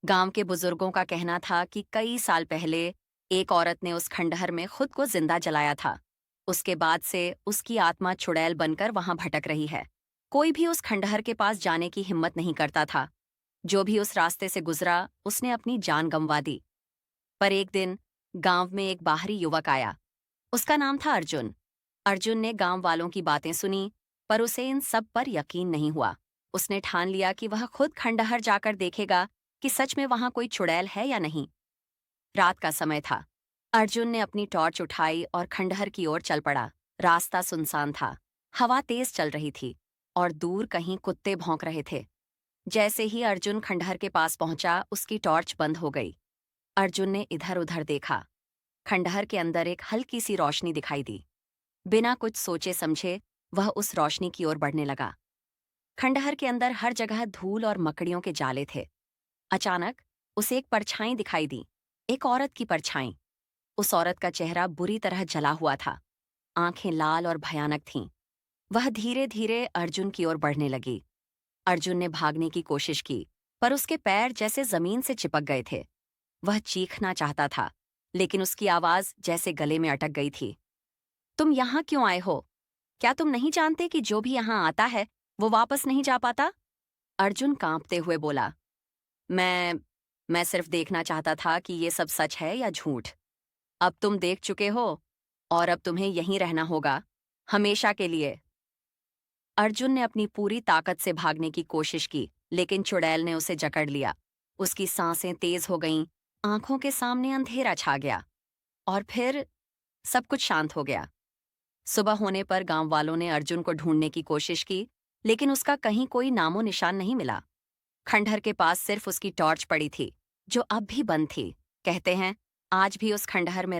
गांव के बुजुर्गों का कहना था कि कई साल पहले एक औरत ने उस खंडहर में खुद को जिंदा जलाया था। उसके बाद से उसकी आत्मा चुड़ैल बनकर वहां भटक रही है। कोई भी उस खंडहर के पास जाने की हिम्मत नहीं करता था। जो भी उस रास्ते से गुजरा उसने अपनी जान गंवा दी। पर एक दिन गांव में एक बाहरी युवक आया। उसका नाम था अर्जुन। अर्जुन ने गांव वालों की बातें सुनी, पर उसे इन सब पर यकीन नहीं हुआ। उसने ठान लिया कि वह खुद खंडहर जाकर देखेगा कि सच में वहां कोई चुड़ैल है या नहीं। रात का समय था। अर्जुन ने अपनी टॉर्च उठाई और खंडहर की ओर चल पड़ा। रास्ता सुनसान था। हवा तेज चल रही थी और दूर कहीं कुत्ते भौंक रहे थे। जैसे ही अर्जुन खंडहर के पास पहुंचा, उसकी टॉर्च बंद हो गई। अर्जुन ने इधर उधर देखा। खंडहर के अंदर एक हल्की सी रोशनी दिखाई दी। बिना कुछ सोचे समझे वह उस रोशनी की ओर बढ़ने लगा। खंडहर के अंदर हर जगह धूल और मकड़ियों के जाले थे। अचानक उसे एक परछाई दिखाई दी। एक औरत की परछाई। उस औरत का चेहरा बुरी तरह जला हुआ था। आंखें लाल और भयानक थीं। वह धीरे धीरे अर्जुन की ओर बढ़ने लगी। अर्जुन ने भागने की कोशिश की, पर उसके पैर जैसे जमीन से चिपक गए थे। वह चीखना चाहता था, लेकिन उसकी आवाज जैसे गले में अटक गई थी। तुम यहाँ क्यों आए हो? क्या तुम नहीं जानते कि जो भी यहाँ आता है वो वापस नहीं जा पाता? अर्जुन कांपते हुए बोला। मैं मैं सिर्फ देखना चाहता था कि ये सब सच है या झूठ। अब तुम देख चुके हो, और अब तुम्हें यहीं रहना होगा, हमेशा के लिए। अर्जुन ने अपनी पूरी ताकत से भागने की कोशिश की, लेकिन चुड़ैल ने उसे जकड़ लिया। उसकी सांसें तेज हो गईं, आंखों के सामने अंधेरा छा गया, और फिर सब कुछ शांत हो गया। सुबह होने पर गांव वालों ने अर्जुन को ढूंढने की कोशिश की, लेकिन उसका कहीं कोई नामो निशान नहीं मिला। खंडहर के पास सिर्फ उसकी टॉर्च पड़ी थी, जो अब भी बंद थी। कहते हैं, आज भी उस खंडहर में